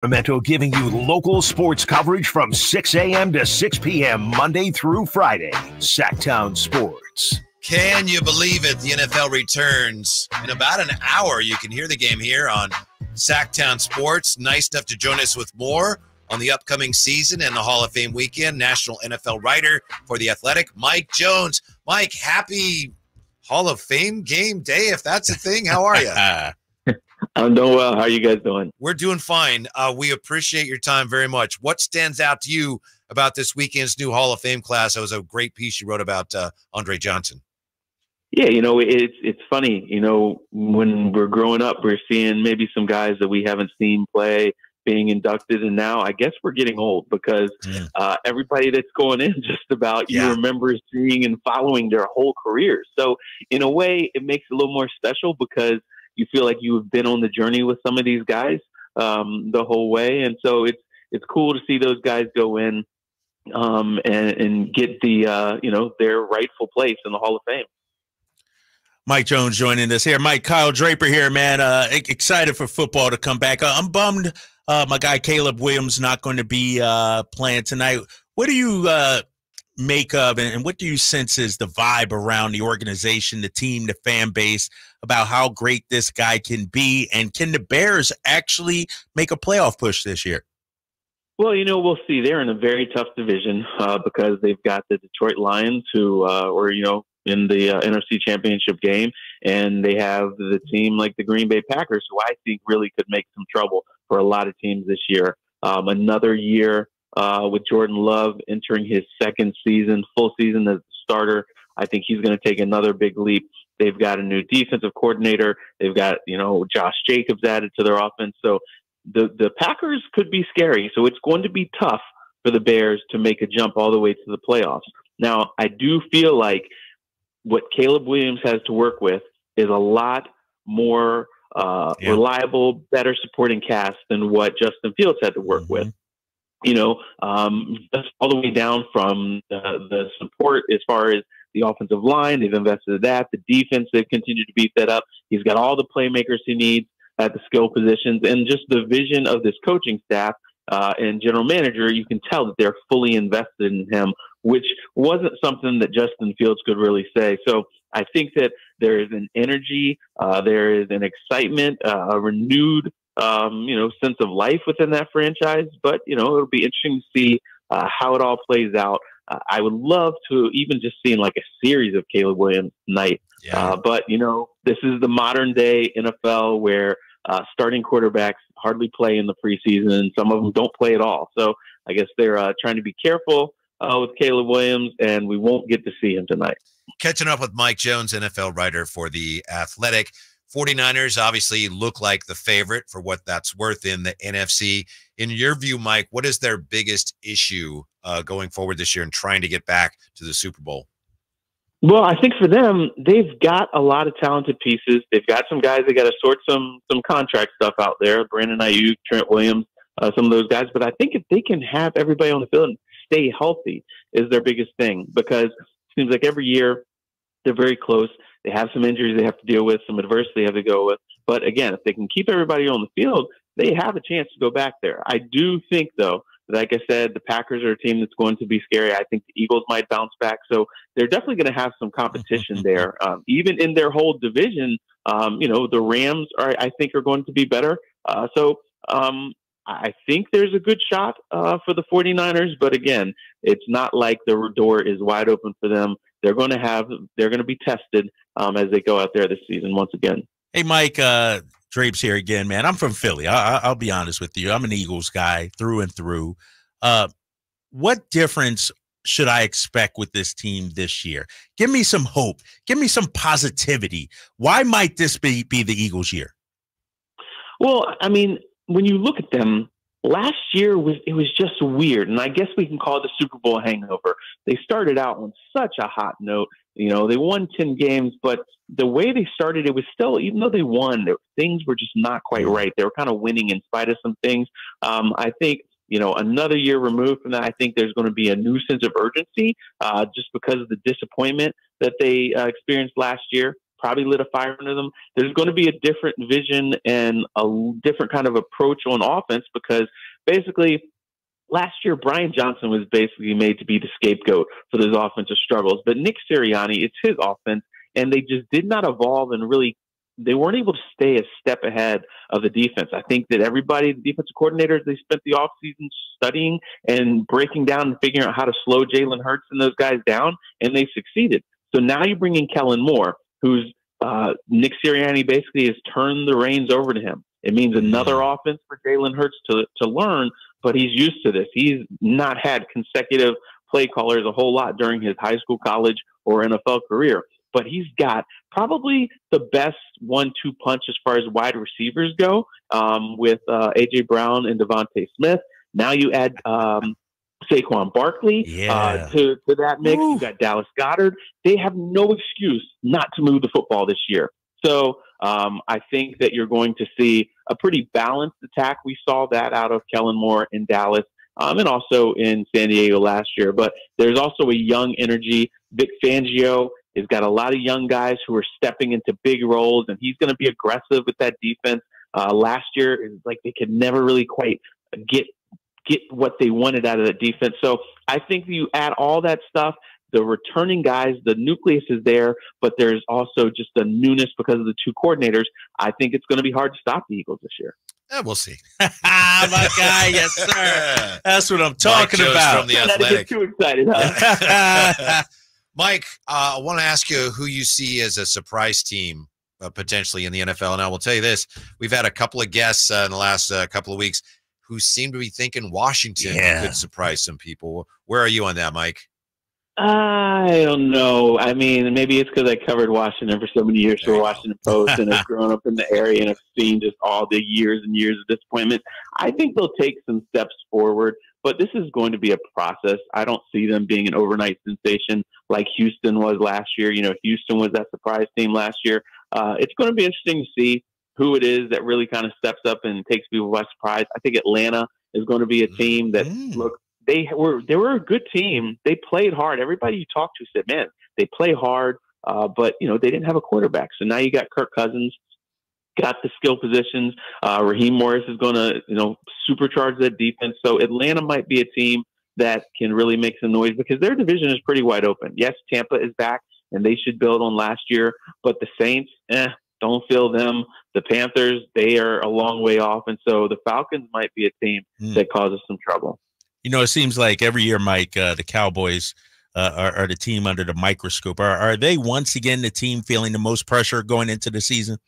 Sacramento giving you local sports coverage from 6 a.m. to 6 p.m. Monday through Friday. Sactown Sports. Can you believe it? The NFL returns in about an hour. You can hear the game here on Sactown Sports. Nice enough to join us with more on the upcoming season and the Hall of Fame weekend. National NFL writer for The Athletic, Mike Jones. Mike, happy Hall of Fame game day, if that's a thing. How are you? I'm doing well. How are you guys doing? We're doing fine. We appreciate your time very much. What stands out to you about this weekend's new Hall of Fame class? That was a great piece you wrote about Andre Johnson. Yeah, it's funny. When we're growing up, we're seeing maybe some guys that we haven't seen play being inducted, and now I guess we're getting old because everybody that's going in just about you remember seeing and following their whole careers. So in a way, it makes it a little more special because you feel like you have been on the journey with some of these guys the whole way. And so it's cool to see those guys go in and get the, their rightful place in the Hall of Fame. Mike Jones joining us here. Mike, Kyle Draper here, man. Excited for football to come back. I'm bummed my guy Caleb Williams not going to be playing tonight. What do you make of and what do you sense is the vibe around the organization, the team, the fan base about how great this guy can be? And can the Bears actually make a playoff push this year? Well, we'll see. They're in a very tough division because they've got the Detroit Lions who were, in the NFC Championship game, and they have the team like the Green Bay Packers, who I think really could make some trouble for a lot of teams this year. Another year with Jordan Love entering his second season, full season as a starter. I think he's going to take another big leap. They've got a new defensive coordinator. They've got, Josh Jacobs added to their offense. So the Packers could be scary. So it's going to be tough for the Bears to make a jump all the way to the playoffs. Now, I do feel like what Caleb Williams has to work with is a lot more reliable, better supporting cast than what Justin Fields had to work with. Just all the way down from the support as far as the offensive line. They've invested in that. The defense, they've continued to beef that up. He's got all the playmakers he needs at the skill positions, and just the vision of this coaching staff and general manager, you can tell that they're fully invested in him, which wasn't something that Justin Fields could really say. So I think that there is an energy, there is an excitement, a renewed, sense of life within that franchise. But, it'll be interesting to see how it all plays out. I would love to even just see like a series of Caleb Williams tonight. But, this is the modern day NFL where starting quarterbacks hardly play in the preseason, and some of them don't play at all. So I guess they're trying to be careful with Caleb Williams, and we won't get to see him tonight. Catching up with Mike Jones, NFL writer for The Athletic. 49ers obviously look like the favorite for what that's worth in the NFC. In your view, Mike, what is their biggest issue going forward this year and trying to get back to the Super Bowl? Well, I think for them, they've got a lot of talented pieces. They've got some guys. They got to sort some contract stuff out there. Brandon Ayuk, Trent Williams, some of those guys. But I think if they can have everybody on the field and stay healthy is their biggest thing, because it seems like every year they're very close. They have some injuries they have to deal with, some adversity they have to go with. But again, if they can keep everybody on the field, they have a chance to go back there. I do think, though, like I said, the Packers are a team that's going to be scary. I think the Eagles might bounce back. So they're definitely going to have some competition there. Even in their whole division, the Rams I think are going to be better. I think there's a good shot for the 49ers. But again, it's not like the door is wide open for them. They're going to be tested as they go out there this season once again. Hey, Mike, Drapes here again, man. I'm from Philly. I'll be honest with you. I'm an Eagles guy through and through. What difference should I expect with this team this year? Give me some hope. Give me some positivity. Why might this be the Eagles' year? Well, I mean, when you look at them, last year it was just weird, and I guess we can call it the Super Bowl hangover. They started out on such a hot note. They won 10 games, but the way they started, it was still, even though they won, things were just not quite right. They were kind of winning in spite of some things. I think, another year removed from that, I think there's going to be a new sense of urgency just because of the disappointment that they experienced last year. probably lit a fire under them. There's going to be a different vision and a different kind of approach on offense because basically last year, Brian Johnson was basically made to be the scapegoat for those offensive struggles. But Nick Sirianni, it's his offense, and they just did not evolve and really they weren't able to stay a step ahead of the defense. I think that everybody, the defensive coordinators, they spent the offseason studying and breaking down and figuring out how to slow Jalen Hurts and those guys down, and they succeeded. So now you bring in Kellen Moore, who's Nick Sirianni basically has turned the reins over to him. It means another offense for Jalen Hurts to learn, but he's used to this. He's not had consecutive play callers a whole lot during his high school, college, or NFL career. But he's got probably the best 1-2 punch as far as wide receivers go with A.J. Brown and Devontae Smith. Now you add Saquon Barkley to that mix. You got Dallas Goedert. They have no excuse not to move the football this year. So I think that you're going to see a pretty balanced attack. We saw that out of Kellen Moore in Dallas and also in San Diego last year. But there's also a young energy. Vic Fangio has got a lot of young guys who are stepping into big roles, and he's going to be aggressive with that defense. Last year, it was like they could never really quite get what they wanted out of that defense. So I think you add all that stuff, the returning guys, the nucleus is there, but there's also just a newness because of the two coordinators. I think it's going to be hard to stop the Eagles this year. We'll see. My guy, yes, sir. That's what I'm talking about. From the Athletic. Too excited, huh? Mike, I want to ask you who you see as a surprise team potentially in the NFL. And I will tell you this, we've had a couple of guests in the last couple of weeks who seem to be thinking Washington could surprise some people. Where are you on that, Mike? I don't know. I mean, maybe it's because I covered Washington for so many years for Washington Post and have grown up in the area and have seen just all the years and years of disappointment. I think they'll take some steps forward, but this is going to be a process. I don't see them being an overnight sensation like Houston was last year. You know, Houston was that surprise team last year. It's going to be interesting to see who it is that really kind of steps up and takes people by surprise. I think Atlanta is going to be a team that, look, they were a good team. They played hard. Everybody you talked to said, man, they play hard, but, you know, they didn't have a quarterback. So now you got Kirk Cousins, got the skill positions. Raheem Morris is going to, you know, supercharge that defense. So Atlanta might be a team that can really make some noise because their division is pretty wide open. Yes, Tampa is back, and they should build on last year. But the Saints, don't feel them. The Panthers, they are a long way off. And so the Falcons might be a team that causes some trouble. You know, it seems like every year, Mike, the Cowboys are the team under the microscope. Are they once again the team feeling the most pressure going into the season?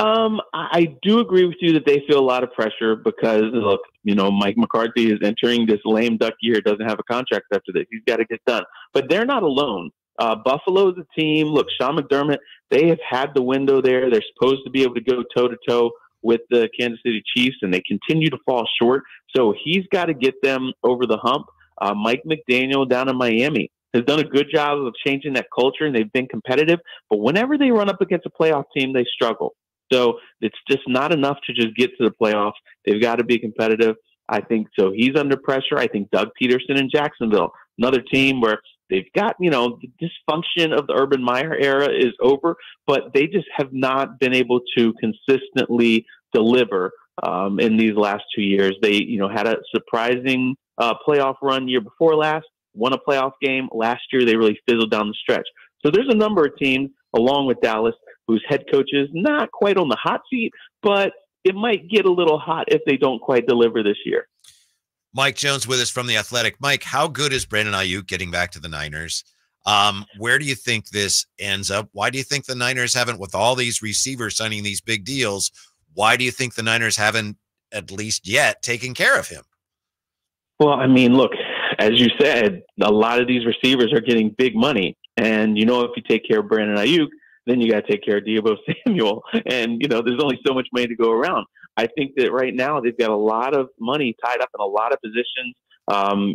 I do agree with you that they feel a lot of pressure because, look, you know, Mike McCarthy is entering this lame duck year, doesn't have a contract after this. He's got to get done. But they're not alone. Buffalo's a team. Look, Sean McDermott, they have had the window there. They're supposed to be able to go toe-to-toe with the Kansas City Chiefs, and they continue to fall short. So he's got to get them over the hump. Mike McDaniel down in Miami has done a good job of changing that culture, and they've been competitive. But whenever they run up against a playoff team, they struggle. So it's just not enough to just get to the playoffs. They've got to be competitive. I think so. He's under pressure. I think Doug Peterson in Jacksonville, another team where they've got, you know, the dysfunction of the Urban Meyer era is over, but they just have not been able to consistently deliver in these last 2 years. They, you know, had a surprising playoff run year before last, won a playoff game. Last year, they really fizzled down the stretch. So there's a number of teams, along with Dallas, whose head coach is not quite on the hot seat, but it might get a little hot if they don't quite deliver this year. Mike Jones with us from The Athletic. Mike, how good is Brandon Ayuk getting back to the Niners? Where do you think this ends up? Why do you think the Niners haven't, with all these receivers signing these big deals, why do you think the Niners haven't, at least yet, taken care of him? Well, I mean, look, as you said, a lot of these receivers are getting big money. And, you know, if you take care of Brandon Ayuk, then you got to take care of Deebo Samuel. And, you know, there's only so much money to go around. I think that right now they've got a lot of money tied up in a lot of positions.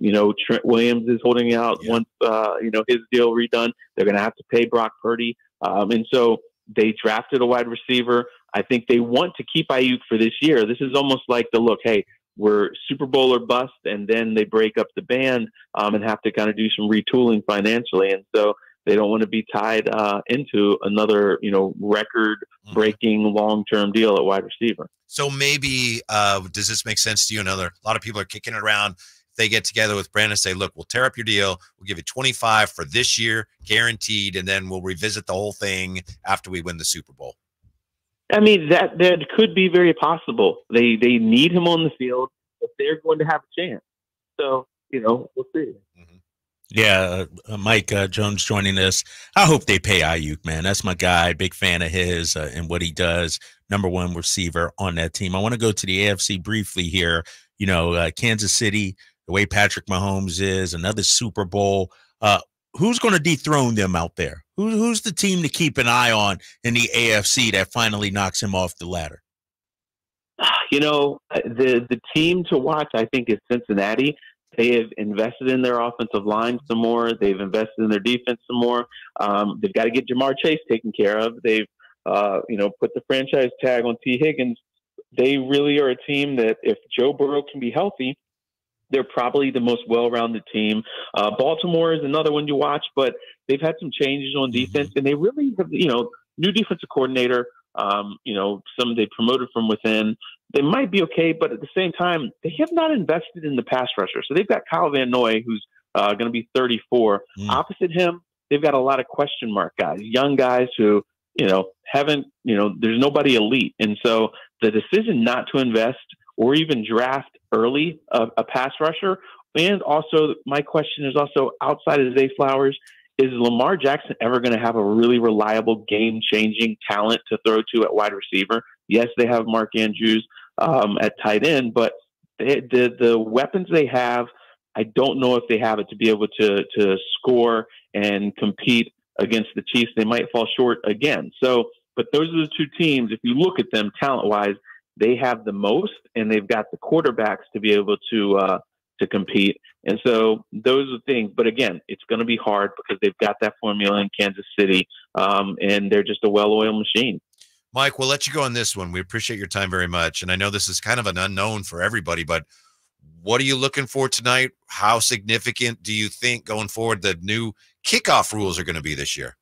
You know, Trent Williams is holding out once, you know, his deal redone. They're going to have to pay Brock Purdy. And so they drafted a wide receiver. I think they want to keep Ayuk for this year. This is almost like the look, hey, we're Super Bowl or bust, and then they break up the band and have to kind of do some retooling financially. And so They don't want to be tied into another, record-breaking long-term deal at wide receiver. So maybe does this make sense to you? A lot of people are kicking it around. They get together with Brandon and say, look, we'll tear up your deal. We'll give you 25 for this year, guaranteed, and then we'll revisit the whole thing after we win the Super Bowl. I mean, that could be very possible. They need him on the field if they're going to have a chance. So, we'll see. Mm-hmm. Yeah, Mike Jones joining us. I hope they pay Ayuk, man. That's my guy. Big fan of his and what he does. #1 receiver on that team. I want to go to the AFC briefly here. Kansas City, the way Patrick Mahomes is, another Super Bowl. Who's going to dethrone them out there? Who's the team to keep an eye on in the AFC that finally knocks him off the ladder? The team to watch, I think, is Cincinnati. They have invested in their offensive line some more. They've invested in their defense some more. They've got to get Jamar Chase taken care of. They've, put the franchise tag on T. Higgins. They really are a team that if Joe Burrow can be healthy, they're probably the most well-rounded team. Baltimore is another one you watch, but they've had some changes on defense, and they really have, new defensive coordinator. Some they promoted from within. They might be okay, but at the same time, they have not invested in the pass rusher. So they've got Kyle Van Noy, who's going to be 34. Opposite him, they've got a lot of question mark guys, young guys who, haven't, there's nobody elite. And so the decision not to invest or even draft early a pass rusher, and also my question is also outside of Zay Flowers, is Lamar Jackson ever going to have a really reliable, game-changing talent to throw to at wide receiver? Yes, they have Mark Andrews at tight end, but the weapons they have, I don't know if they have it to be able to score and compete against the Chiefs. They might fall short again. So, but those are the two teams, if you look at them talent-wise, they have the most, and they've got the quarterbacks to be able to compete. And so those are things. But again, it's going to be hard because they've got that formula in Kansas City, and they're just a well-oiled machine. Mike, we'll let you go on this one. We appreciate your time very much. And I know this is kind of an unknown for everybody, but what are you looking for tonight? How significant do you think going forward the new kickoff rules are going to be this year?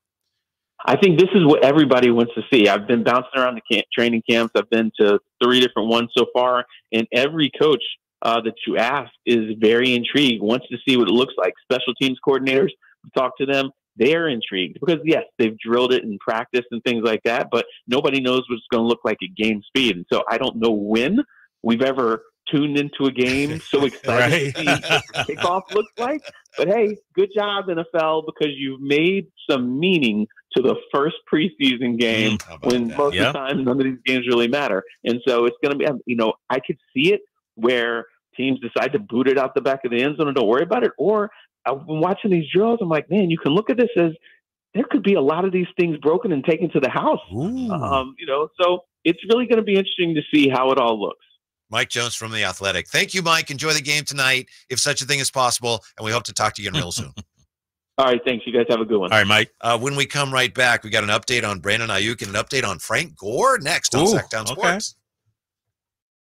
I think this is what everybody wants to see. I've been bouncing around the training camps. I've been to 3 different ones so far, and every coach that you ask is very intrigued, wants to see what it looks like. Special teams coordinators, talk to them, they're intrigued because, yes, they've drilled it in practice and things like that, but nobody knows what it's going to look like at game speed. And so I don't know when we've ever tuned into a game so excited to see what the kickoff looks like. But, hey, good job, NFL, because you've made some meaning to the first preseason game when most of the time none of these games really matter. And so it's going to be, I could see it where teams decide to boot it out the back of the end zone and don't worry about it. Or I've been watching these drills. I'm like, man, you can look at this as there could be a lot of these things broken and taken to the house. So it's really going to be interesting to see how it all looks. Mike Jones from The Athletic. Thank you, Mike. Enjoy the game tonight, if such a thing is possible, and we hope to talk to you again real soon. All right, thanks. You guys have a good one. All right, Mike. When we come right back, we got an update on Brandon Ayuk and an update on Frank Gore next on Sactown Sports.